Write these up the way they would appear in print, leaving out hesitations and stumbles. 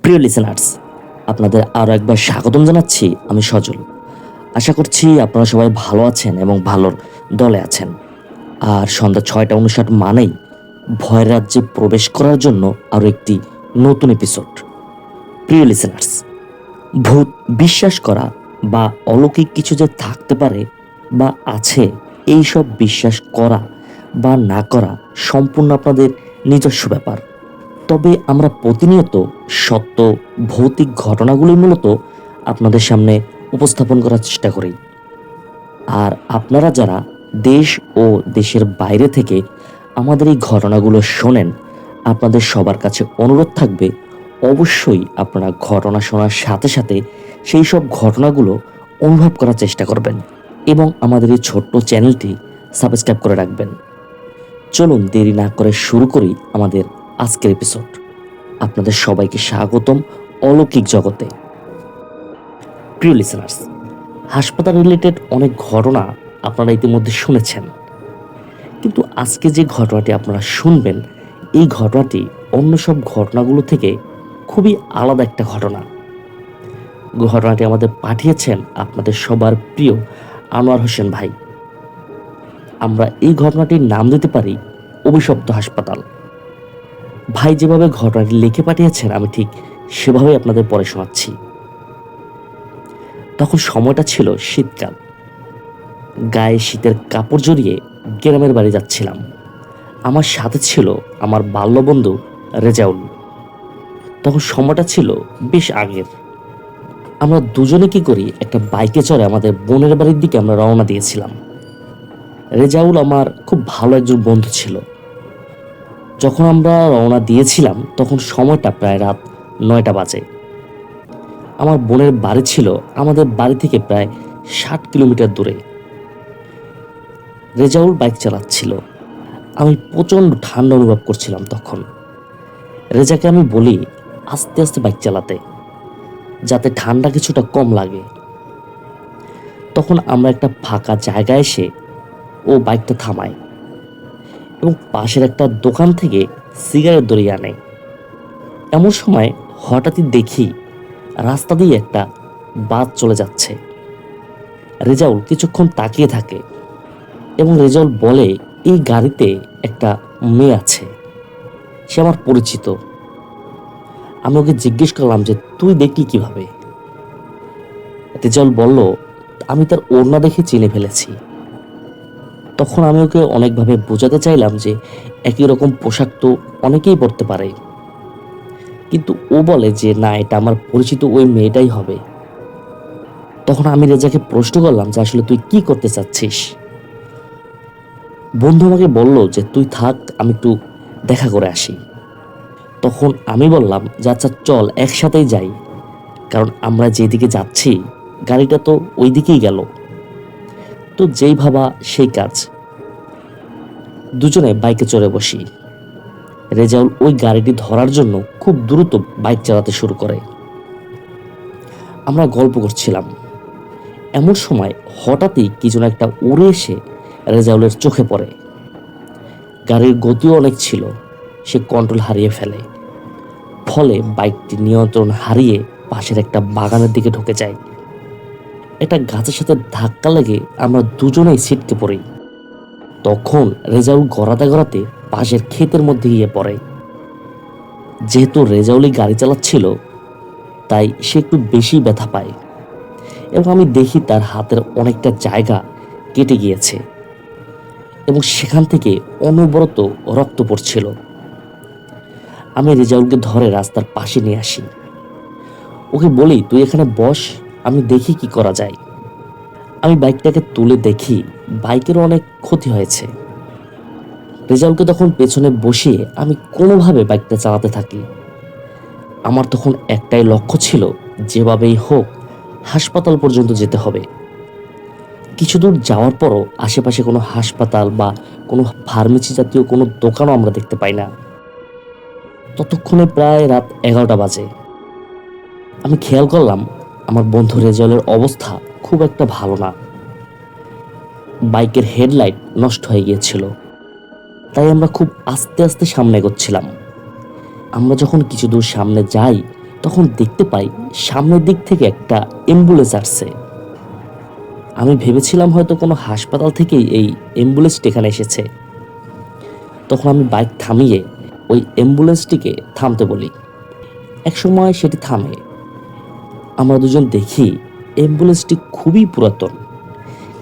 প্রিয় লিসেনার্স, আপনাদের আরও একবার স্বাগতম জানাচ্ছি। আমি সজল। আশা করছি আপনারা সবাই ভালো আছেন এবং ভালোর দলে আছেন। আর সন্ধ্যা ৬টা ৫৯ মানেই ভয়ের রাজ্যে প্রবেশ করার জন্য আরও একটি নতুন এপিসোড। প্রিয় লিসেনার্স, ভূত বিশ্বাস করা বা অলৌকিক কিছু যে থাকতে পারে বা আছে, এই সব বিশ্বাস করা বা না করা সম্পূর্ণ আপনাদের নিজস্ব ব্যাপার। তবে আমরা প্রতিনিয়ত সত্য ভৌতিক ঘটনাগুলি মূলত আপনাদের সামনে উপস্থাপন করার চেষ্টা করি। আর আপনারা যারা দেশ ও দেশের বাইরে থেকে আমাদের এই ঘটনাগুলো শোনেন, আপনাদের সবার কাছে অনুরোধ থাকবে অবশ্যই আপনারা ঘটনা শোনার সাথে সাথে সেই সব ঘটনাগুলো অনুভব করার চেষ্টা করবেন এবং আমাদের এই ছোট্ট চ্যানেলটি সাবস্ক্রাইব করে রাখবেন। চলুন দেরি না করে শুরু করি আমাদের আজকের এপিসোড। আপনাদের সবাইকে স্বাগতম অলৌকিক জগতে। প্রিয় লিসেনার্স, হাসপাতাল রিলেটেড অনেক ঘটনা আপনারা ইতিমধ্যে শুনেছেন, কিন্তু আজকে যে ঘটনাটি আপনারা শুনবেন, এই ঘটনাটি অন্য সব ঘটনাগুলো থেকে খুবই আলাদা একটা ঘটনা। ঘটনাটি আমাদের পাঠিয়েছেন আপনাদের সবার প্রিয় আনোয়ার হোসেন ভাই। আমরা এই ঘটনাটির নাম দিতে পারি অভিশপ্ত হাসপাতাল। ভাই যেভাবে ঘটনাটি লিখে পাঠিয়েছেন, আমি ঠিক সেভাবেই আপনাদের পরে শোনাচ্ছি। তখন সময়টা ছিল শীতকাল। গায়ে শীতের কাপড় জড়িয়ে গ্রামের বাড়ি যাচ্ছিলাম। আমার সাথে ছিল আমার বাল্যবন্ধু রেজাউল। তখন সময়টা ছিল বেশ আগের। আমরা দুজনে কি করি, একটা বাইকে চড়ে আমাদের বোনের বাড়ির দিকে আমরা রওনা দিয়েছিলাম। রেজাউল আমার খুব ভালো একজন বন্ধু ছিল। যখন আমরা রওনা দিয়েছিলাম তখন সময়টা প্রায় রাত ৯টা বাজে। আমার বোনের বাড়ি ছিল আমাদের বাড়ি থেকে প্রায় ৬০ কিলোমিটার দূরে। রেজাউল বাইক চালাচ্ছিল। আমি প্রচণ্ড ঠান্ডা অনুভব করছিলাম তখন। রেজাকে আমি বলি আস্তে আস্তে বাইক চালাতে, যাতে ঠান্ডা কিছুটা কম লাগে। তখন আমরা একটা ফাঁকা জায়গায় এসে ও বাইকটা থামায় এবং পাশের একটা দোকান থেকে সিগারেট ধরিয়ে আনে। এমন সময় হঠাৎই দেখি রাস্তা দিয়ে একটা বাস চলে যাচ্ছে। রেজাউল কিছুক্ষণ তাকিয়ে থাকে এবং রেজাউল বলে, এই গাড়িতে একটা মেয়ে আছে, সে আমার পরিচিত। আমি ওকে জিজ্ঞেস করলাম যে তুই দেখলি কিভাবে? রেজাউল বলল, আমি তার ওড়না দেখে চিনে ফেলেছি। তখন আমি ওকে অনেকভাবে বোঝাতে চাইলাম যে একই রকম পোশাক তো অনেকেই পরতে পারে, কিন্তু ও বলে যে না, এটা আমার পরিচিত ওই মেয়েটাই হবে। তখন আমি রেজাকে প্রশ্ন করলাম যে আসলে তুই কি করতে চাচ্ছিস? বন্ধু আমাকে বলল যে তুই থাক, আমি একটু দেখা করে আসি। তখন আমি বললাম যে আচ্ছা চল একসাথেই যাই, কারণ আমরা যেদিকে যাচ্ছি গাড়িটা তো ওই দিকেই গেল। তো যেই ভাবা সেই কাজ। দুজনে বাইকে চড়ে বসি। রেজাউল ওই গাড়িটি ধরার জন্য খুব দ্রুত বাইক চালাতে শুরু করে। আমরা গল্প করছিলাম। এমন সময় হঠাৎই কি যেন একটা উড়ে এসে রেজাউলের চোখে পড়ে। গাড়ির গতিও অনেক ছিল, সে কন্ট্রোল হারিয়ে ফেলে। ফলে বাইকটি নিয়ন্ত্রণ হারিয়ে পাশের একটা বাগানের দিকে ঢুকে যায়। একটা গাছের সাথে ধাক্কা লেগে আমরা দুজনেই ছিটকে পড়ি। তখন রেজাউল গড়াতে গড়াতে পাশের ক্ষেতের মধ্যে গিয়ে পড়ে। যেহেতু রেজাউলই গাড়ি চালাচ্ছিল, তাই সে একটু বেশি ব্যথা পায় এবং আমি দেখি তার হাতের অনেকটা জায়গা কেটে গিয়েছে এবং সেখান থেকে অনবরত রক্ত পড়ছিল। আমি রেজাউলকে ধরে রাস্তার পাশে নিয়ে আসি। ওকে বলি তুই এখানে বস, আমি দেখি কি করা যায়। আমি বাইকটাকে তুলে দেখি বাইকেরও অনেক ক্ষতি হয়েছে। রেজাউলকে তখন পেছনে বসিয়ে আমি কোনোভাবে বাইকটা চালাতে থাকি। আমার তখন একটাই লক্ষ্য ছিল, যেভাবেই হোক হাসপাতাল পর্যন্ত যেতে হবে। কিছু দূর যাওয়ার পরও আশেপাশে কোনো হাসপাতাল বা কোনো ফার্মেসি জাতীয় কোনো দোকানও আমরা দেখতে পাই না। ততক্ষণে প্রায় রাত 11টা বাজে। আমি খেয়াল করলাম আমার বন্ধু রেজাউলের অবস্থা খুব একটা ভালো না। বাইকের হেডলাইট নষ্ট হয়ে গিয়েছিল। তাই আমরা খুব আস্তে আস্তে সামনে এগোচ্ছিলাম। আমরা যখন কিছু দূর সামনে যাই, তখন দেখতে পাই সামনের দিক থেকে একটা অ্যাম্বুলেন্স আসছে। আমি ভেবেছিলাম হয়তো কোনো হাসপাতাল থেকেই এই অ্যাম্বুলেন্সটি এখানে এসেছে। তখন আমি বাইক থামিয়ে ওই অ্যাম্বুলেন্সটিকে থামতে বলি। একসময় সেটি থামে। আমরা দুজন দেখি অ্যাম্বুলেন্সটি খুবই পুরাতন,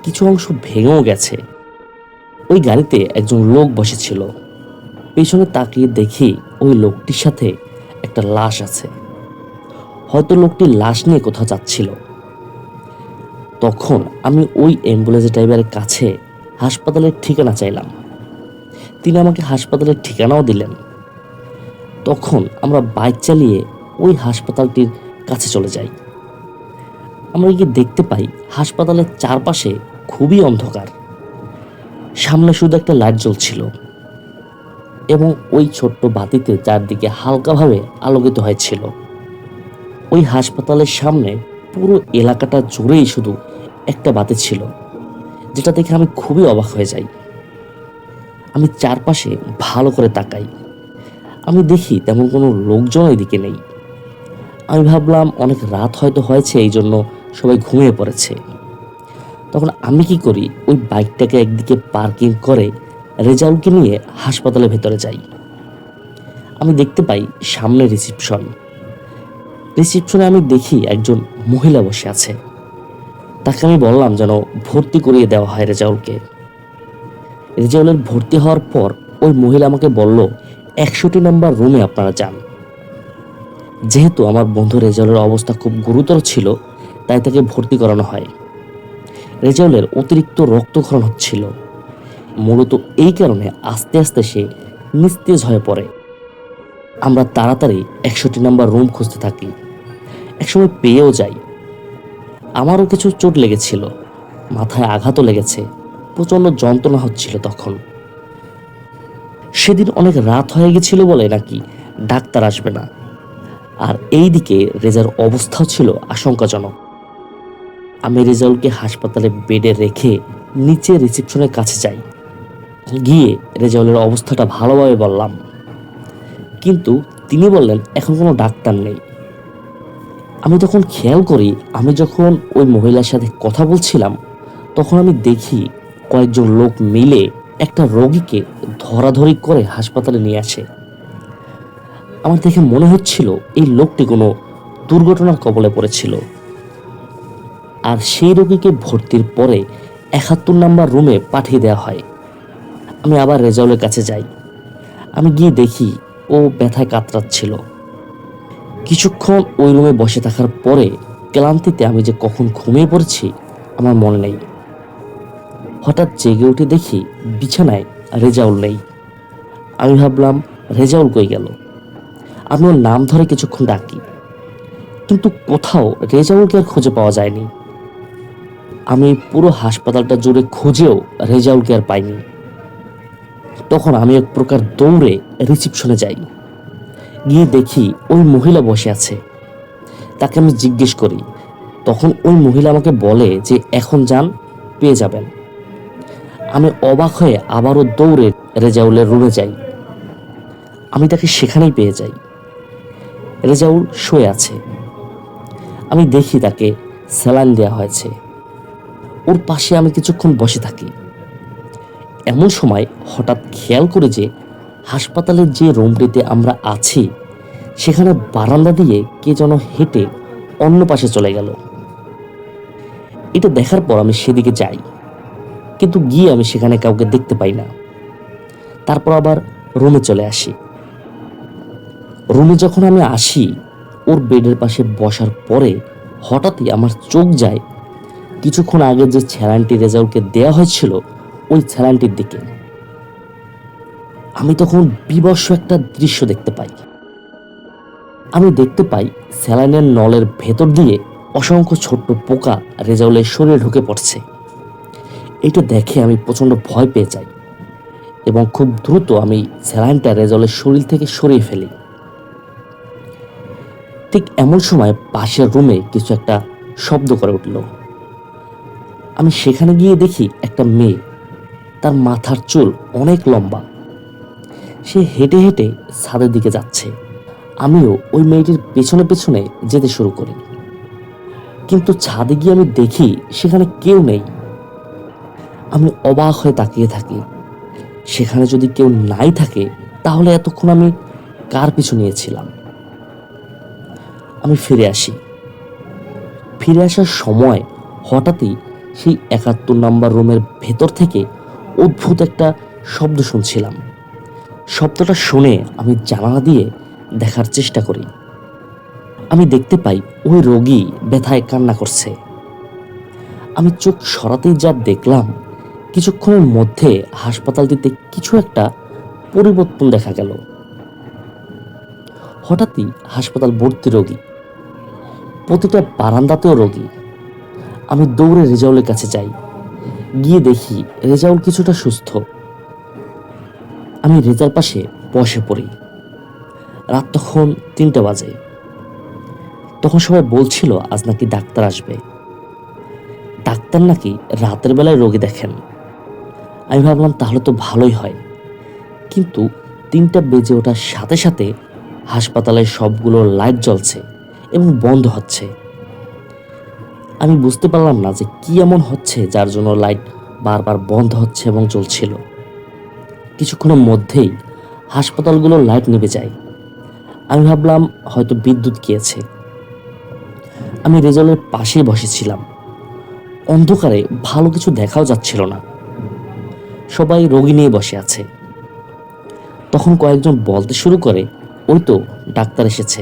কিছু অংশ ভেঙেও গেছে। ওই গাড়িতে একজন লোক বসেছিল। পেছনে তাকিয়ে দেখি ওই লোকটির সাথে একটা লাশ আছে। হয়তো লোকটি লাশ নিয়ে কোথাও যাচ্ছিল। তখন আমি ওই অ্যাম্বুলেন্স ড্রাইভারের কাছে হাসপাতালের ঠিকানা চাইলাম। তিনি আমাকে হাসপাতালের ঠিকানাও দিলেন। তখন আমরা বাইক চালিয়ে ওই হাসপাতালটির কাছে চলে যাই। আমরা গিয়ে দেখতে পাই হাসপাতালের চারপাশে খুবই অন্ধকার। সামনে শুধু একটা লাইট জ্বলছিল এবং ওই ছোট্ট বাতিতে চারদিকে হালকাভাবে আলোকিত হয়েছিল। ওই হাসপাতালের সামনে পুরো এলাকাটা জুড়েই শুধু একটা বাতি ছিল, যেটা দেখে আমি খুবই অবাক হয়ে যাই। আমি চারপাশে ভালো করে তাকাই। আমি দেখি তেমন কোনো লোকজন এদিকে নেই। আমি ভাবলাম অনেক রাত হয়তো হয়েছে, এই জন্য সবাই ঘুমিয়ে পড়েছে। তখন আমি কি করি, ওই বাইকটাকে একদিকে পার্কিং করে রেজাউলকে নিয়ে হাসপাতালের ভেতরে যাই। আমি দেখতে পাই সামনে রিসিপশনে আমি দেখি একজন মহিলা বসে আছে। তাকে আমি বললাম যেন ভর্তি করিয়ে দেওয়া হয় রেজাউলকে। রেজাউলের ভর্তি হওয়ার পর ওই মহিলা আমাকে বলল, 61 নম্বর রুমে আপনারা যান। যেহেতু আমার বন্ধু রেজাউলের অবস্থা খুব গুরুতর ছিল, তাই তাকে ভর্তি করানো হয়। রেজাউলের অতিরিক্ত রক্তক্ষরণ হচ্ছিল। মূলত এই কারণে আস্তে আস্তে সে নিস্তেজ হয়ে পড়ে। আমরা তাড়াতাড়ি 61 নম্বর রুম খুঁজতে থাকি। একসময় পেয়েও যাই। আমারও কিছু চোট লেগেছিল, মাথায় আঘাতও লেগেছে, প্রচণ্ড যন্ত্রণা হচ্ছিল তখন। সেদিন অনেক রাত হয়ে গেছিল বলে নাকি ডাক্তার আসবে না। আর এইদিকে রেজার অবস্থাও ছিল আশঙ্কাজনক। আমি রেজাউলকে হাসপাতালে বেডে রেখে নিচে রিসেপশনের কাছে যাই। গিয়ে রেজাউলের অবস্থাটা ভালোভাবে বললাম, কিন্তু তিনি বললেন এখন কোনো ডাক্তার নেই। আমি তখন খেয়াল করি, আমি যখন ওই মহিলার সাথে কথা বলছিলাম তখন আমি দেখি কয়েকজন লোক মিলে একটা রোগীকে ধরাধরি করে হাসপাতালে নিয়ে আসে। আমার দেখে মনে হচ্ছিল এই লোকটি কোনো দুর্ঘটনার কবলে পড়েছিল। আর সেই রোগীকে ভর্তির পরে 71 নম্বর রুমে পাঠিয়ে দেওয়া হয়। আমি আবার রেজাউলের কাছে যাই। আমি গিয়ে দেখি ও ব্যথায় কাতরাচ্ছিল। কিছুক্ষণ ওই রুমে বসে থাকার পরে ক্লান্তিতে আমি যে কখন ঘুমিয়ে পড়েছি আমার মনে নেই। হঠাৎ জেগে উঠে দেখি বিছানায় রেজাউল নেই। আমি ভাবলাম রেজাউল কই গেল। আমি ওর নাম ধরে কিছুক্ষণ ডাকি, কিন্তু কোথাও রেজাউলকে আর খুঁজে পাওয়া যায়নি। আমি পুরো হাসপাতালটা জুড়ে খুঁজেও রেজাউলকে আর পাইনি। তখন আমি এক প্রকার দৌড়ে রিসেপশনে যাই। গিয়ে দেখি ওই মহিলা বসে আছে। তাকে আমি জিজ্ঞেস করি। তখন ওই মহিলা আমাকে বলে যে এখন যান, পেয়ে যাবেন। আমি অবাক হয়ে আবারও দৌড়ে রেজাউলের রুমে যাই। আমি তাকে সেখানেই পেয়ে যাই। রেজাউল শুয়ে আছে। আমি দেখি তাকে স্যালাইন দেওয়া হয়েছে। ওর পাশে আমি কিছুক্ষণ বসে থাকি। এমন সময় হঠাৎ খেয়াল করে যে হাসপাতালের যে রুমটিতে আমরা আছি সেখানে বারান্দা দিয়ে কে যেন হেঁটে অন্য পাশে চলে গেল। এটা দেখার পর আমি সেদিকে যাই, কিন্তু গিয়ে আমি সেখানে কাউকে দেখতে পাই না। তারপর আবার রুমে চলে আসি। রুমে যখন আমি আসি, ওর বেডের পাশে বসার পরে হঠাৎই আমার চোখ যায় কিছুক্ষণ আগে যে স্যালাইনটি রেজাউলকে দেওয়া হয়েছিল ওই স্যালাইনটির দিকে। আমি তখন বিভৎস একটা দৃশ্য দেখতে পাই। আমি দেখতে পাই স্যালাইনের নলের ভেতর দিয়ে অসংখ্য ছোট্ট পোকা রেজাউলের শরীরে ঢুকে পড়ছে। এটা দেখে আমি প্রচণ্ড ভয় পেয়ে যাই এবং খুব দ্রুত আমি স্যালাইনটা রেজাউলের শরীর থেকে সরিয়ে ফেলি। ঠিক এমন সময় পাশের রুমে কিছু একটা শব্দ করে উঠল। আমি সেখানে গিয়ে দেখি একটা মেয়ে, তার মাথার চুল অনেক লম্বা। সে হেঁটে হেঁটে ছাদের দিকে যাচ্ছে আমিও ওই মেয়েটির পেছনে পেছনে যেতে শুরু করি, কিন্তু ছাদে গিয়ে আমি দেখি সেখানে কেউ নেই। আমি অবাক হয়ে তাকিয়ে থাকি। সেখানে যদি কেউ নাই থাকে তাহলে এতক্ষণ আমি কার পিছু নিয়েছিলাম? আমি ফিরে আসি। ফিরে আসার সময় হঠাৎই সেই 71 নম্বর রুমের ভেতর থেকে অদ্ভুত একটা শব্দ শুনছিলাম। শব্দটা শুনে আমি জানালা দিয়ে দেখার চেষ্টা করি। আমি দেখতে পাই ওই রোগী ব্যথায় কান্না করছে। আমি চোখ সরাতেই যা দেখলাম, কিছুক্ষণের মধ্যে হাসপাতালটিতে কিছু একটা পরিবর্তন দেখা গেল। হঠাৎই হাসপাতাল ভর্তি রোগী, প্রতিটা বারান্দাতেও রোগী। আমি দৌড়ে রেজাউলের কাছে যাই। গিয়ে দেখি রেজাউল কিছুটা সুস্থ। আমি রেজার পাশে বসে পড়ি। রাত তখন 3টা বাজে। তখন সবাই বলছিল আজ নাকি ডাক্তার আসবে, ডাক্তার নাকি রাতের বেলায় রোগী দেখেন। আমি ভাবলাম তাহলে তো ভালোই হয়, কিন্তু 3টা বেজে ওঠার সাথে সাথে হাসপাতালের সবগুলো লাইট জ্বলছে এবং বন্ধ হচ্ছে। আমি বুঝতে পারলাম না যে কি এমন হচ্ছে যার জন্য লাইট বারবার বন্ধ হচ্ছে এবং জ্বলছিল। কিছুক্ষণের মধ্যেই হাসপাতালগুলোর লাইট নিভে যায়। আমি ভাবলাম হয়তো বিদ্যুৎ গিয়েছে। আমি রেজাল্টের পাশেই বসেছিলাম। অন্ধকারে ভালো কিছু দেখাও যাচ্ছিল না। সবাই রোগী নিয়ে বসে আছে। তখন কয়েকজন বলতে শুরু করে, ওই তো ডাক্তার এসেছে,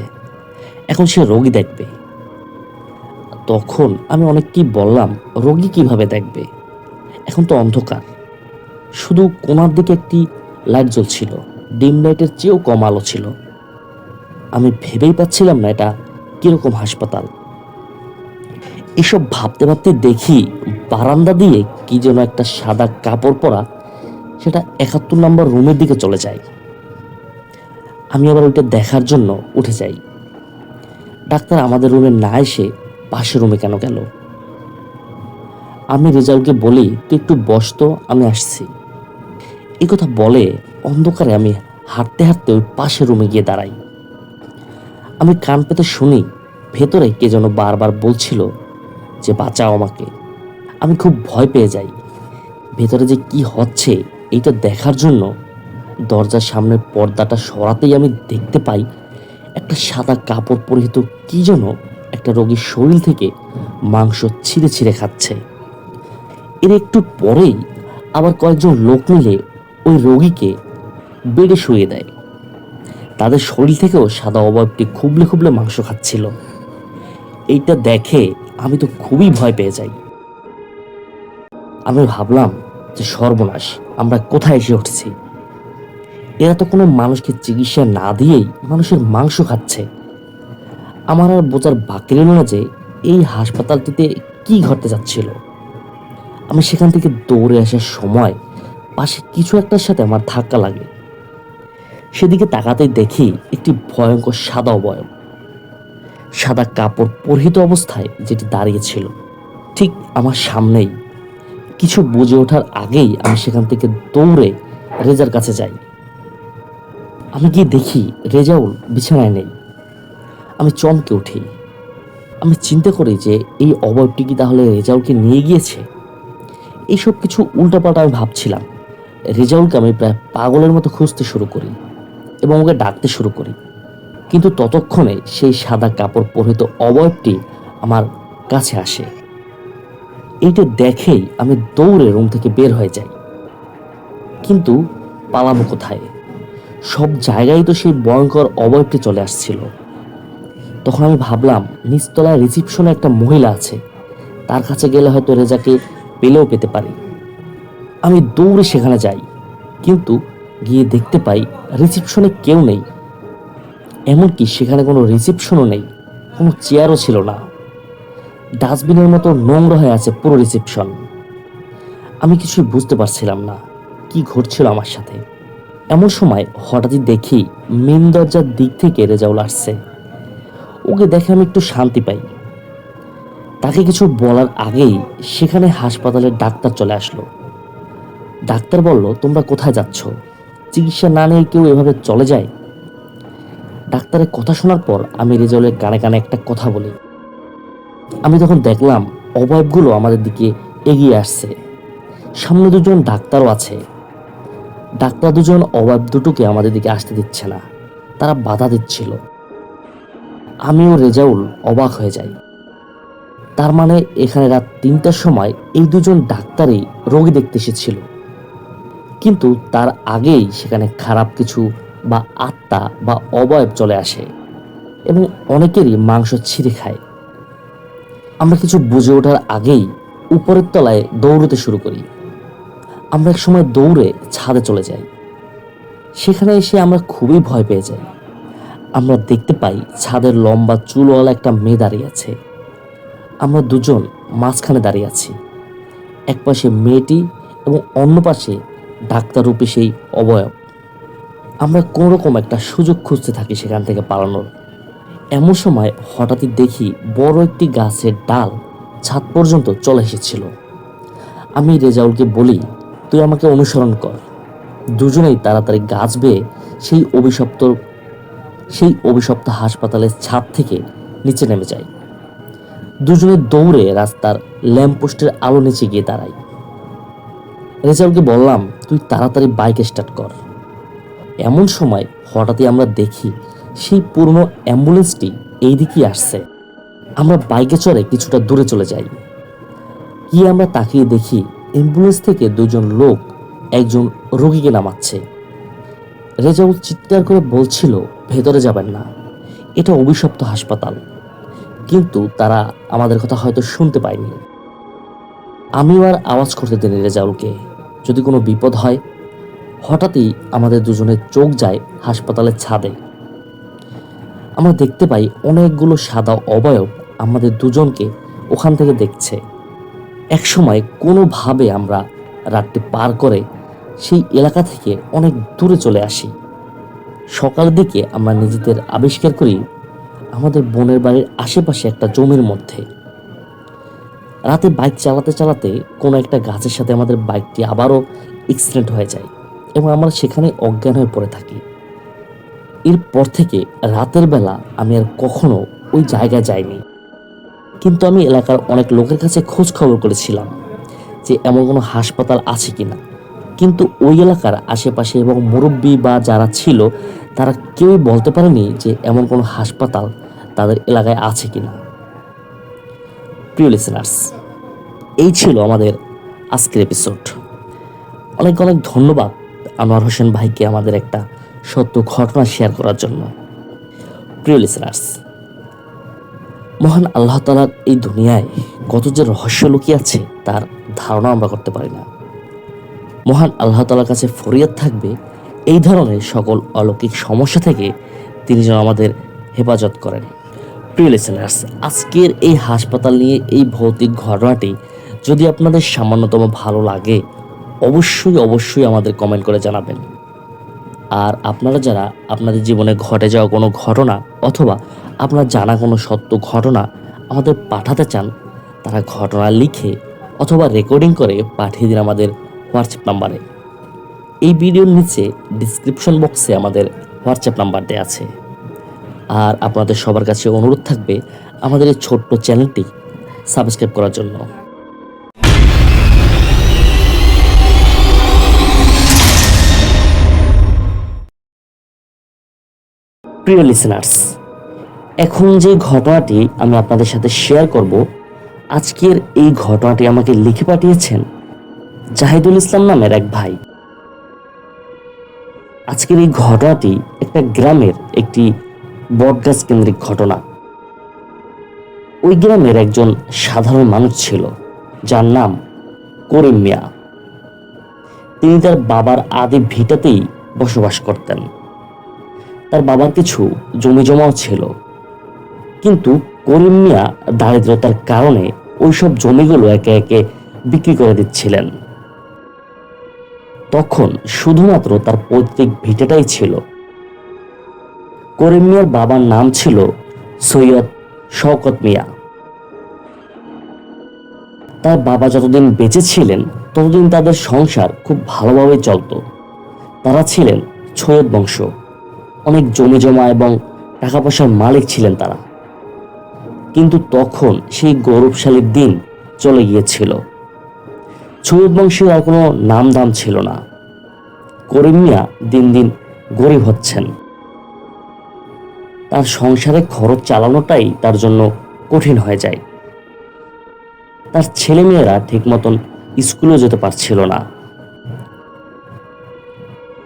এখন সে রোগী দেখবে। তখন আমি অনেক কি বললাম, রোগী কিভাবে দেখবে, এখন তো অন্ধকার। শুধু কোণার দিকে একটি লাইট জ্বলছিল, ডিম লাইটের চেয়েও কম আলো ছিল। আমি ভেবেই পাচ্ছিলাম না এটা কিরকম হাসপাতাল। এসব ভাবতে ভাবতে দেখি বারান্দা দিয়ে কি যেন একটা সাদা কাপড় পরা, সেটা 71 নম্বর রুমের দিকে চলে যায়। আমি আবার ওইটা দেখার জন্য উঠে যাই। ডাক্তার আমাদের রুমে না এসে পাশের রুমে কেন গেল? আমি রেজাউলকে বলি, তুই একটু বস তো, আমি আসছি। এই কথা বলে অন্ধকারে আমি হাঁটতে হাঁটতে ওই পাশের রুমে গিয়ে দাঁড়াই। আমি কান পেতে শুনি ভেতরে কে যেন বারবার বলছিল যে বাঁচাও আমাকে। আমি খুব ভয় পেয়ে যাই। ভেতরে যে কি হচ্ছে এইটা দেখার জন্য দরজার সামনের পর্দাটা সরাতেই আমি দেখতে পাই একটা সাদা কাপড় পরিহিত কি যেন একটা রোগীর শরীর থেকে মাংস ছিঁড়ে ছিঁড়ে খাচ্ছে। এর একটু পরেই আবার কয়েকজন লোক মিলে ওই রোগীকে বেডে শুয়ে দেয়। তাদের শরীর থেকেও সাদা অবয়বটি খুবলে খুবলে মাংস খাচ্ছিল। এইটা দেখে আমি তো খুবই ভয় পেয়ে যাই। আমি ভাবলাম যে সর্বনাশ, আমরা কোথায় এসে উঠছি। এরা তো কোনো মানুষকে চিকিৎসা না দিয়েই মানুষের মাংস খাচ্ছে। আমার আর বোঝার বাকি রইল না যে এই হাসপাতালটিতে কি ঘটতে যাচ্ছিল। আমি সেখান থেকে দৌড়ে আসার সময় পাশে কিছু একটার সাথে আমার ধাক্কা লাগে। সেদিকে তাকাতেই দেখি একটি ভয়ঙ্কর সাদা অবয়ব, সাদা কাপড় পরিহিত অবস্থায় যেটি দাঁড়িয়েছিল ঠিক আমার সামনেই। কিছু বুঝে ওঠার আগেই আমি সেখান থেকে দৌড়ে রেজার কাছে যাই। আমি গিয়ে দেখি রেজাউল বিছানায় নেই। আমি চমকে উঠি। আমি চিন্তা করি যে এই অবয়বটি কি তাহলে রেজাউলকে নিয়ে গিয়েছে। এইসব কিছু উল্টাপাল্টা আমি ভাবছিলাম। রেজাউলকে আমি প্রায় পাগলের মতো খুঁজতে শুরু করি এবং ওকে ডাকতে শুরু করি, কিন্তু ততক্ষণে সেই সাদা কাপড় পরিহিত অবয়বটি আমার কাছে আসে। এইটা দেখেই আমি দৌড়ে রুম থেকে বের হয়ে যাই, কিন্তু পালাবো কোথায়? সব জায়গায় তো সেই ভয়ঙ্কর অবয়বটি চলে আসছিল। তখন আমি ভাবলাম নিচতলায় রিসিপশনে একটা মহিলা আছে, তার কাছে গেলে হয়তো রেজাকে পেলেও পেতে পারি। আমি দৌড়ে সেখানে যাই, কিন্তু গিয়ে দেখতে পাই রিসিপশনে কেউ নেই। এমনকি সেখানে কোনো রিসিপশনও নেই, কোনো চেয়ারও ছিল না। ডাস্টবিনের মতো নোংরা হয়ে আছে পুরো রিসিপশন। আমি কিছুই বুঝতে পারছিলাম না কি ঘটছিল আমার সাথে। এমন সময় হঠাৎই দেখি মেন দরজার দিক থেকে রেজাউল আসছে। ওকে দেখে আমি একটু শান্তি পাই। তাকে কিছু বলার আগেই সেখানে হাসপাতালের ডাক্তার চলে আসলো। ডাক্তার বলল, তোমরা কোথায় যাচ্ছ? চিকিৎসা না নিয়ে কেউ এভাবে চলে যায়? ডাক্তারের কথা শোনার পর আমি রেজাউলের কানে কানে একটা কথা বলি। আমি তখন দেখলাম অবয়বগুলো আমাদের দিকে এগিয়ে আসছে। সামনে দুজন ডাক্তারও আছে। ডাক্তার দুজন অবয়ব দুটোকে আমাদের দিকে আসতে দিচ্ছে না, তারা বাধা দিচ্ছিল। আমিও রেজাউল অবাক হয়ে যাই। তার মানে এখানে রাত 3টার সময় এই দুজন ডাক্তারই রোগী দেখতে এসেছিল, কিন্তু তার আগেই সেখানে খারাপ কিছু বা আত্মা বা অবয়ব চলে আসে এবং অনেকেরই মাংস ছিঁড়ে খায়। আমরা কিছু বুঝে ওঠার আগেই উপরের তলায় দৌড়তে শুরু করি। আমরা এক সময় দৌড়ে ছাদে চলে যাই। সেখানে এসে আমরা খুবই ভয় পেয়ে যাই। আমরা দেখতে পাই ছাদের লম্বা চুলওয়ালা একটা মেয়ে দাঁড়িয়ে আছে। আমরা দুজন মাঝখানে দাঁড়িয়ে আছি, এক পাশে মেয়েটি এবং অন্য পাশে ডাক্তাররূপী সেই অবয়ব। আমরা কোনো রকম একটা সুযোগ খুঁজতে থাকি সেখান থেকে পালানোর। এমন সময় হঠাৎই দেখি বড় একটি গাছের ডাল ছাদ পর্যন্ত চলে এসেছিল। আমি রেজাউলকে বলি, তুই আমাকে অনুসরণ কর। দুজনেই তাড়াতাড়ি গাছ বেয়ে সেই অভিশপ্ত হাসপাতালের ছাদ থেকে নিচে নেমে যায়। দুজনে দৌড়ে রাস্তার ল্যাম্পপোস্টের আলো নিচে গিয়ে দাঁড়াই। রেজাউলকে বললাম, তুই তাড়াতাড়ি বাইক স্টার্ট কর। এমন সময় হঠাৎই আমরা দেখি সেই পুরনো অ্যাম্বুলেন্সটি এই দিকেই আসছে। আমরা বাইকে চড়ে কিছুটা দূরে চলে যাই। আমরা তাকিয়ে দেখি অ্যাম্বুলেন্স থেকে দুজন লোক একজন রোগীকে নামাচ্ছে। রেজাউল চিৎকার করে বলছিল, ভেতরে যাবেন না, এটা অভিশপ্ত হাসপাতাল। কিন্তু তারা আমাদের কথা হয়তো শুনতে পায়নি। আমিও আর আওয়াজ করতে দিইনি রেজাউলকে, যদি কোনো বিপদ হয়। হঠাৎই আমাদের দুজনের চোখ যায় হাসপাতালের ছাদে। আমরা দেখতে পাই অনেকগুলো সাদা অবয়ব আমাদের দুজনকে ওখান থেকে দেখছে। একসময় কোনোভাবে আমরা রাতটি পার করে সেই এলাকা থেকে অনেক দূরে চলে আসি। সকালের দিকে আমরা নিজেদের আবিষ্কার করি আমাদের বোনের বাড়ির আশেপাশে একটা জমির মধ্যে। রাতে বাইক চালাতে চালাতে কোনো একটা গাছের সাথে আমাদের বাইকটি আবারও অ্যাক্সিডেন্ট হয়ে যায় এবং আমরা সেখানে অজ্ঞান হয়ে পড়ে থাকি। এরপর থেকে রাতের বেলা আমি আর কখনো ওই জায়গায় যাইনি। কিন্তু আমি এলাকার অনেক লোকের কাছে খোঁজ খবর করেছিলাম যে এমন কোনো হাসপাতাল আছে কিনা, কিন্তু ওই এলাকার আশেপাশে এবং মুরব্বী বা যারা ছিল তারা কেউই বলতে পারেনি যে এমন কোনো হাসপাতাল তাদের এলাকায় আছে কিনা। প্রিয় লিসেনার্স, এই ছিল আমাদের আজকের এপিসোড। অনেক অনেক ধন্যবাদ আনোয়ার হোসেন ভাইকে আমাদের একটা সত্য ঘটনা শেয়ার করার জন্য। প্রিয় লিসেনার্স, মহান আল্লাহ তাআলার এই দুনিয়ায় কত যে রহস্য লুকিয়ে আছে তার ধারণা আমরা করতে পারি না। মহান আল্লাহ তাআলার কাছে ফরিয়াদ থাকবে এই ধরনের সকল অলৌকিক সমস্যা থেকে তিনি যেন আমাদের হেফাজত করেন। প্রিয় লিসেনার্স, আজকের এই হাসপাতাল নিয়ে এই ভৌতিক ঘটনাটি যদি আপনাদের সামান্যতম ভালো লাগে অবশ্যই আমাদের কমেন্ট করে জানাবেন। আর আপনারা যারা আপনাদের জীবনে ঘটে যাওয়া কোনো ঘটনা অথবা আপনার জানা কোনো সত্য ঘটনা আমাদের পাঠাতে চান, তারা ঘটনা লিখে অথবা রেকর্ডিং করে পাঠিয়ে দিন আমাদের হোয়াটসঅ্যাপ নাম্বারে। এই ভিডিওর নিচে ডিসক্রিপশন বক্সে আমাদের হোয়াটসঅ্যাপ নাম্বার দেওয়া আছে। আর আপনাদের সবার কাছে অনুরোধ থাকবে আমাদের এই ছোট্ট চ্যানেলটি সাবস্ক্রাইব করার জন্য। প্রিয় লিসেনার্স, এখন যে ঘটনাটি আমি আপনাদের সাথে শেয়ার করব, আজকের এই ঘটনাটি আমাকে লিখে পাঠিয়েছেন জাহিদুল ইসলাম নামের এক ভাই। আজকের এই ঘটনাটি একটা গ্রামের একটি বটগাছ কেন্দ্রিক ঘটনা। ওই গ্রামের একজন সাধারণ মানুষ ছিল যার নাম করিম মিয়া। তিনি তার বাবার আদি ভিটাতেই বসবাস করতেন। তার বাবার কিছু জমি জমাও ছিল, কিন্তু করিম মিয়া দারিদ্রতার কারণে ওইসব জমিগুলো একে একে বিক্রি করে দিচ্ছিলেন। তখন শুধুমাত্র তার পৈতৃক ভিটাটাই ছিল। করিম মিয়ার বাবার নাম ছিল সৈয়দ শওকত মিয়া। তার বাবা যতদিন বেঁচে ছিলেন ততদিন তাদের সংসার খুব ভালোভাবে চলত। তারা ছিলেন সৈয়দ বংশ, অনেক জমি জমা এবং টাকা পয়সার মালিক ছিলেন তারা। কিন্তু তখন সেই গৌরবশালীর দিন চলে গিয়েছিল। সৈয়দ বংশের আর কোনো নাম দাম ছিল না। করিম মিয়া দিন দিন গরিব হচ্ছেন। তার সংসারে খরচ চালানোটাই তার জন্য কঠিন হয়ে যায়। তার ছেলেমেয়েরা ঠিক মতন স্কুলেও যেতে পারছিল না।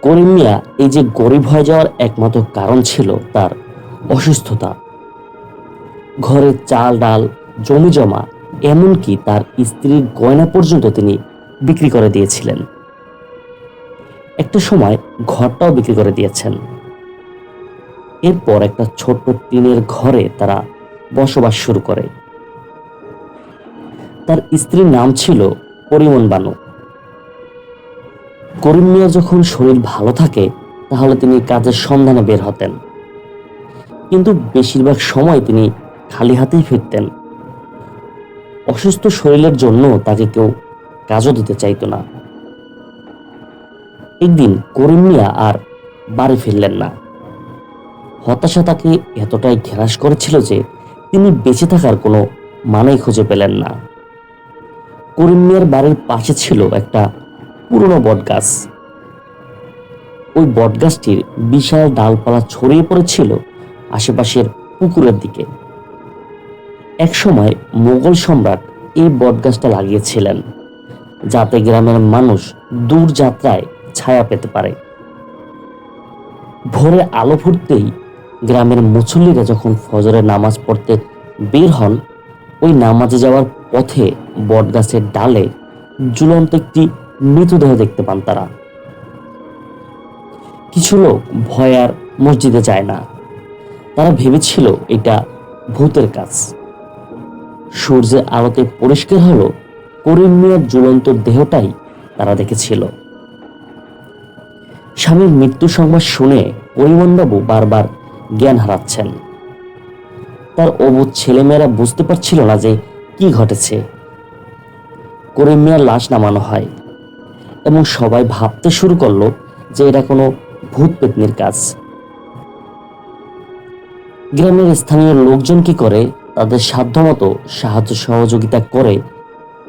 করিম মিয়া এই যে গরিব হয়ে যাওয়ার একমাত্র কারণ ছিল তার অসুস্থতা। ঘরে চাল ডাল জমি জমা, এমনকি তার স্ত্রীর গয়না পর্যন্ত তিনি বিক্রি করে দিয়েছিলেন। একটা সময় ঘরটাও বিক্রি করে দিয়েছেন। এরপর একটা ছোট্ট টিনের ঘরে তারা বসবাস শুরু করে। তার স্ত্রীর নাম ছিল পরিমন বানু। করিম মিয়া যখন শরীর ভালো থাকে তাহলে তিনি কাজের সন্ধানে বের হতেন, কিন্তু বেশিরভাগ সময় তিনি খালি হাতেই ফিরতেন। অসুস্থ শরীরের জন্য তাকে কেউ কাজও দিতে চাইতো না। একদিন করিম মিয়া আর বাড়ি ফিরলেন না। হতাশা তাকে এতটাই ঘেরাস করেছিল যে তিনি বেঁচে থাকার কোনো মানেই খুঁজে পেলেন না। করিম মিয়ার বাড়ির পাশে ছিল একটা পুরনো বটগাছ। ওই বটগাছটির বিশাল ডালপালা ছড়িয়ে পড়েছিল আশেপাশের পুকুরের দিকে। একসময় মোগল সম্রাট এই বটগাছটা লাগিয়েছিলেন যাতে গ্রামের মানুষ দূর যাত্রায় ছায়া পেতে পারে। ভোরে আলো ফুটতেই গ্রামের মুসল্লিরা যখন ফজরের নামাজ পড়তে বের হন, ওই নামাজে যাওয়ার পথে বটগাছের ডালে ঝুলন্ত একটি মৃতদেহ দেখতে পান তারা। কিছু লোক ভয় আর মসজিদে যায় না। তারা ভেবেছিল এটা ভূতের কাজ। সূর্যের আলোতে পরিষ্কার হলো করিম মিয়ার ঝুলন্ত দেহটাই তারা দেখেছিল। স্বামীর মৃত্যু সংবাদ শুনে পরিমনবাবু বারবার জ্ঞান হারাচ্ছেন। তার অবুঝ ছেলেমেয়েরা বুঝতে পারছিল না যে কি ঘটেছে। করিম মিয়ার লাশ নামানো হয় এবং সবাই ভাবতে শুরু করলো যে এটা কোনো ভূত পেতনির কাজ। গ্রামের স্থানীয় লোকজন কি করে, তাদের সাধ্যমতো সাহায্য সহযোগিতা করে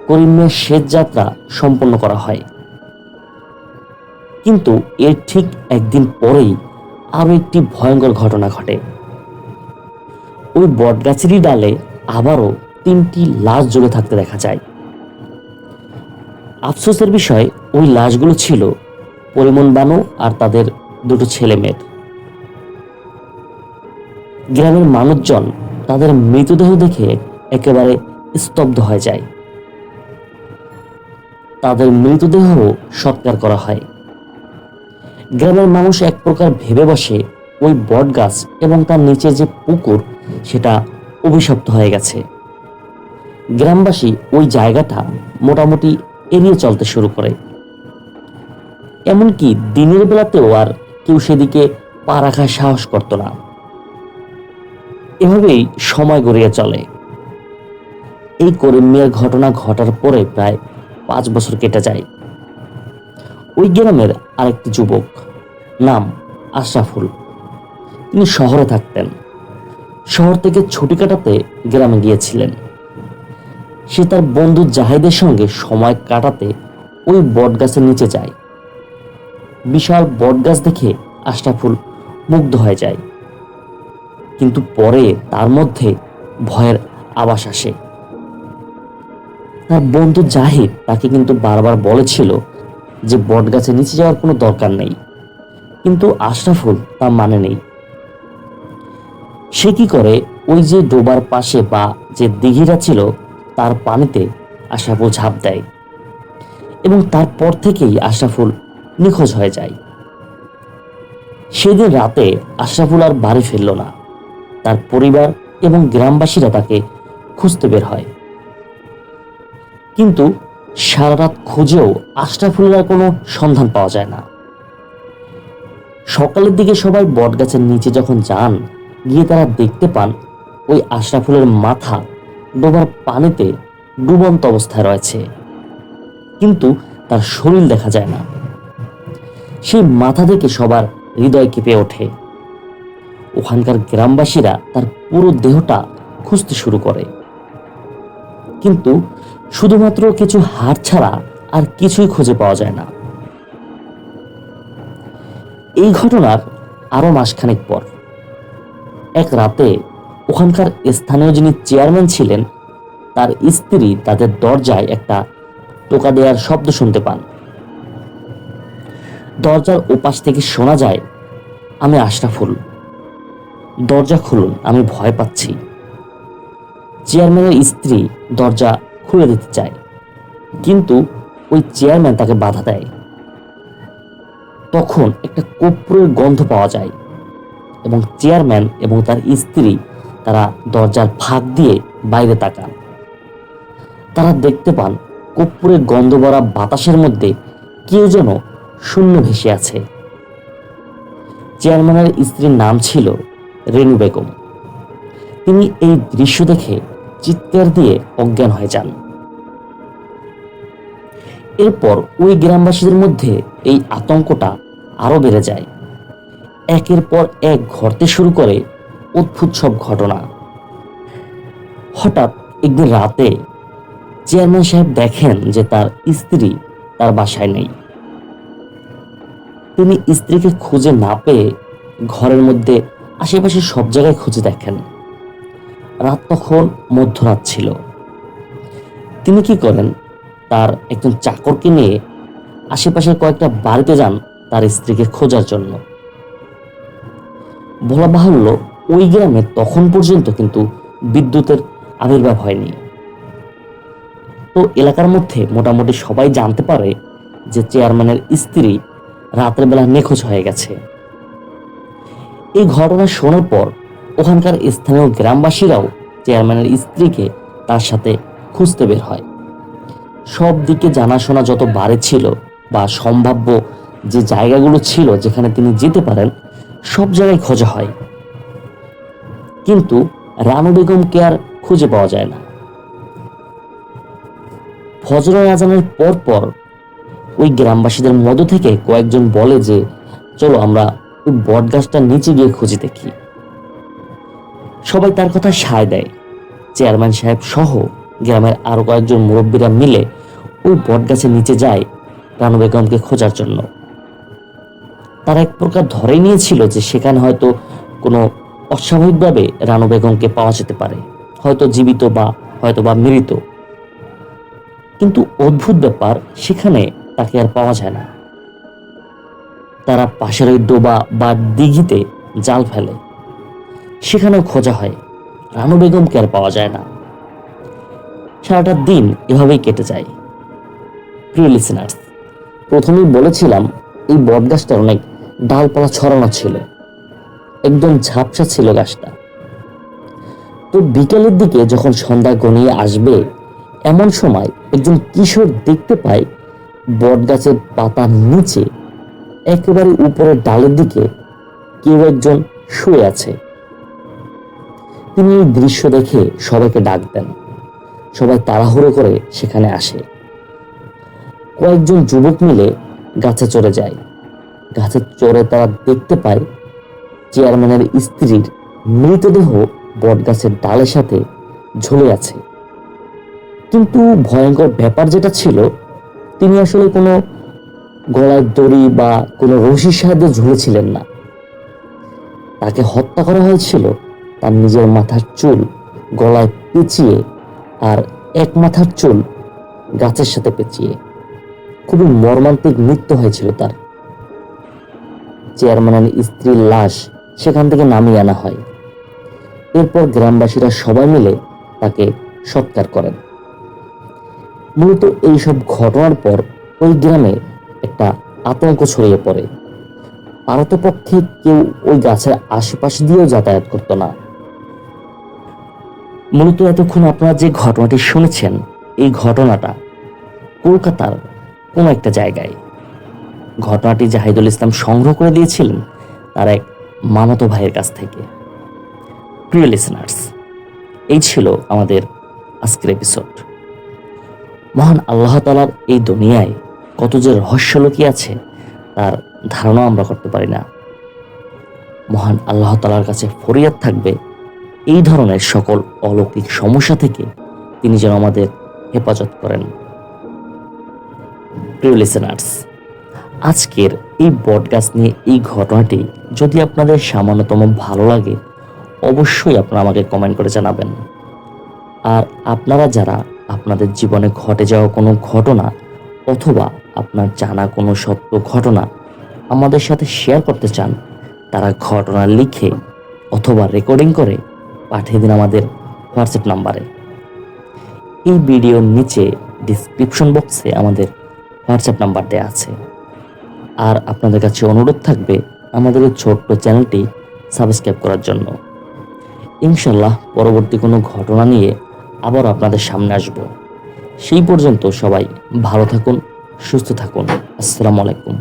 করিম মিয়ার শেষ যাত্রা সম্পন্ন করা হয়। কিন্তু এর ঠিক একদিন পরেই আরো একটি ভয়ঙ্কর ঘটনা ঘটে। ওই বটগাছেরই ডালে আবারও 3টি লাশ ঝুলে থাকতে দেখা যায়। আফসোসের বিষয়, ওই লাশগুলো ছিল পরিমন বানু আর তাদের 2 ছেলে মেয়ের। গ্রামের মানুষজন তাদের মৃতদেহ দেখে একেবারে স্তব্ধ হয়ে যায়। তাদের মৃতদেহ সৎকার করা হয়। গ্রামের মানুষ এক প্রকার ভেবে বসে ওই বটগাছ এবং তার নিচে যে পুকুর সেটা অভিশপ্ত হয়ে গেছে। গ্রামবাসী ওই জায়গাটা মোটামুটি এড়িয়ে চলতে শুরু করে। এমনকি দিনের বেলাতেও আর কেউ সেদিকে পা রাখার সাহস করত না। এভাবেই সময় গড়িয়ে চলে। এই করিম মিয়ার ঘটনা ঘটার পরে প্রায় 5 বছর কেটে যায়। ওই গ্রামের আরেকটি যুবক, নাম আশরাফুল, তিনি শহরে থাকতেন। শহর থেকে ছুটি কাটাতে গ্রামে গিয়েছিলেন। সে তার বন্ধু জাহিদের সঙ্গে সময় কাটাতে ওই বটগাছের নিচে যায়। বিশাল বটগাছ দেখে আশরাফুল মুগ্ধ হয়ে যায়, কিন্তু পরে তার মধ্যে ভয়ের আভাস আসে। তার বন্ধু জাহিদ তাকে কিন্তু বারবার বলেছিল যে বটগাছের নিচে যাওয়ার কোনো দরকার নেই, কিন্তু আশরাফুল তা মানে নেই। সে কি করে, ওই যে ডোবার পাশে বা যে দিঘিটা ছিল তার পানিতে আশরাফুল ঝাঁপ দেয় এবং তারপর থেকেই আশরাফুল নিখোঁজ হয়ে যায়। সেদিন রাতে আশরাফুল আর বাড়ি ফিরল না। তার পরিবার এবং গ্রামবাসীরা তাকে খুঁজতে বের হয়, কিন্তু সারা রাত খুঁজেও আশরাফুলের আর কোনো সন্ধান পাওয়া যায় না। সকালের দিকে সবাই বটগাছের নিচে যখন যান, গিয়ে তারা দেখতে পান ওই আশরাফুলের মাথা ডোবার পানিতে ডুবন্ত অবস্থায় রয়েছে, কিন্তু তার শরীর দেখা যায় না। সেই মাথা দেখে সবার হৃদয় কেঁপে ওঠে। ওখানকার গ্রামবাসীরা তার পুরো দেহটা খুঁজতে শুরু করে, কিন্তু শুধুমাত্র কিছু হাড় ছাড়া আর কিছুই খুঁজে পাওয়া যায় না। এই ঘটনার আরো মাসখানেক পর এক রাতে ওখানকার স্থানীয় যিনি চেয়ারম্যান ছিলেন তার স্ত্রী তাদের দরজায় একটা টোকা দেওয়ার শব্দ শুনতে পান। দরজার ওপাশ থেকে শোনা যায়, আমি আশরাফুল, দরজা খুলুন, আমি ভয় পাচ্ছি। চেয়ারম্যানের স্ত্রী দরজা খুলে দিতে চায়, কিন্তু ওই চেয়ারম্যান তাকে বাধা দেয়। তখন একটা কর্পূরের গন্ধ পাওয়া যায় এবং চেয়ারম্যান এবং তার স্ত্রী তারা দরজার ফাঁক দিয়ে বাইরে তাকান। তারা দেখতে পান কর্পূরের গন্ধ ভরা বাতাসের মধ্যে কেউ যেন শূন্য ভেসে আছে। চেয়ারম্যানের স্ত্রীর নাম ছিল রেনু বেগম। তিনি এই দৃশ্য দেখে চিৎকার দিয়ে অজ্ঞান হয়ে যান। এরপর ওই গ্রামবাসীদের মধ্যে এই আতঙ্কটা আরো বেড়ে যায়। একের পর এক ঘটতে শুরু করে অদ্ভুত সব ঘটনা। হঠাৎ একদিন রাতে চেয়ারম্যান সাহেব দেখেন যে তার স্ত্রী তার বাসায় নেই। তিনি স্ত্রীকে খুঁজে না পেয়ে ঘরের মধ্যে আশেপাশে সব জায়গায় খুঁজে দেখেন। রাত তখন মধ্যরাত ছিল। তিনি কি করেন, তার একজন চাকরকে নিয়ে আশেপাশের কয়েকটা বাড়িতে যান তার স্ত্রীকে খোঁজার জন্য। বলা বাহুল্য, ওই গ্রামে তখন পর্যন্ত কিন্তু বিদ্যুতের আবির্ভাব হয়নি। তো এলাকার মধ্যে মোটামুটি সবাই জানতে পারে যে চেয়ারম্যানের স্ত্রী রাতের বেলা নিখোঁজ হয়ে গেছে। এই ঘটনা শোনার পর ওখানকার স্থানীয় গ্রামবাসীরাও চেয়ারম্যানের স্ত্রীকে তার সাথে খুঁজতে বের হয়। সব দিকে জানাশোনা যত বাড়ি ছিল বা সম্ভাব্য যে জায়গাগুলো ছিল যেখানে তিনি যেতে পারেন, সব জায়গায় খোঁজা হয়, কিন্তু রানু বেগমকে আর খুঁজে পাওয়া যায় না। ফজরের আজানের পর পর ওই গ্রামবাসীদের মধ্য থেকে কয়েকজন বলে যে চলো আমরা ওই বট গাছটার নিচে গিয়ে খুঁজে দেখি। সবাই তার কথা সায় দেয়। চেয়ারম্যান সাহেব সহ গ্রামের আরো কয়েকজন মুরব্বীরা মিলে ওই বট গাছের নিচে যায় রানু বেগমকে খোঁজার জন্য। তারা এক প্রকার ধরেই নিয়েছিল যে সেখানে হয়তো কোনো অস্বাভাবিকভাবে রানু বেগমকে পাওয়া যেতে পারে, হয়তো জীবিত বা হয়তো বা মৃত। কিন্তু অদ্ভুত ব্যাপার, সেখানে তাকে আর পাওয়া যায় না। তারা পাশের ওই ডোবা বা দিঘিতে জাল ফেলে, সেখানেও খোঁজা হয়, রানু বেগমকে আর পাওয়া যায় না। সারাটা দিন এভাবেই কেটে যায়। প্রিয় লিসেনার্স, প্রথমেই বলেছিলাম এই বট গাছটার অনেক ডালপালা ছড়ানো ছিল, একদম ঝাপসা ছিল গাছটা। তো বিকেলের দিকে যখন সন্ধ্যা ঘনিয়ে আসবে, এমন সময় একজন কিশোর দেখতে পায় বট গাছের পাতার নিচে একেবারে উপরের ডালের দিকে কেউ একজন শুয়ে আছে। তিনি এই দৃশ্য দেখে সবাইকে ডাক দেন। সবাই তাড়াহুড়ো করে সেখানে আসে। কয়েকজন যুবক মিলে গাছে চড়ে যায়। গাছে চড়ে তারা দেখতে পায় চেয়ারম্যানের স্ত্রীর মৃতদেহ বট গাছের ডালের সাথে ঝুলে আছে। কিন্তু ভয়ঙ্কর ব্যাপার যেটা ছিল, তিনি আসলে কোনো গলায় দড়ি বা কোনো রশির সাহায্যে ঝুলেছিলেন না। তাকে হত্যা করা হয়েছিল তার নিজের মাথার চুল গলায় পেঁচিয়ে আর এক মাথার চুল গাছের সাথে পেঁচিয়ে। খুবই মর্মান্তিক মৃত্যু হয়েছিল তার। চেয়ারম্যানের স্ত্রীর লাশ সেখান থেকে নামিয়ে আনা হয়। এরপর গ্রামবাসীরা সবাই মিলে তাকে সৎকার করেন। মূলত এইসব ঘটনার পর ওই গ্রামে একটা আতঙ্ক ছড়িয়ে পড়ে। পারতপক্ষে কেউ ওই গাছের আশেপাশে দিয়েও যাতায়াত করত না। মূলত এতক্ষণ আপনারা যে ঘটনাটি শুনেছেন, এই ঘটনাটা কলকাতার কোন একটা জায়গায়। ঘটনাটি জাহিদুল ইসলাম সংগ্রহ করে দিয়েছিলেন তার এক মামাতো ভাইয়ের কাছ থেকে। প্রিয় লিসেনার্স, এই ছিল আমাদের আজকের এপিসোড। মহান আল্লাহ তাআলার এই দুনিয়ায় কত যে রহস্য লুকিয়ে আছে তার ধারণা আমরা করতে পারি না। মহান আল্লাহ তাআলার কাছে ফরিয়াদ থাকবে এই ধরনের সকল অলৌকিক সমস্যা থেকে তিনি যেন আমাদের হেফাজত করেন। প্রিয় লিসেনার্স, আজকের এই পডকাস্ট নিয়ে এই ঘটনাটি যদি আপনাদের সামান্যতম ভালো লাগে, অবশ্যই আপনারা আমাকে কমেন্ট করে জানাবেন। আর আপনারা যারা আপনাদের জীবনে ঘটে যাওয়া কোনো ঘটনা অথবা আপনার জানা কোনো সত্য ঘটনা আমাদের সাথে শেয়ার করতে চান, তারা ঘটনা লিখে অথবা রেকর্ডিং করে পাঠিয়ে দিন আমাদের হোয়াটসঅ্যাপ নাম্বারে। এই ভিডিওর নিচে ডিসক্রিপশন বক্সে আমাদের হোয়াটসঅ্যাপ নাম্বার দেওয়া আছে। আর আপনাদের কাছে অনুরোধ থাকবে আমাদের এই ছোট্ট চ্যানেলটি সাবস্ক্রাইব করার জন্য। ইনশাল্লাহ পরবর্তী কোনো ঘটনা নিয়ে আবার আপনাদের সামনে আসব। সেই পর্যন্ত সবাই ভালো থাকুন, সুস্থ থাকুন। আসসালামু আলাইকুম।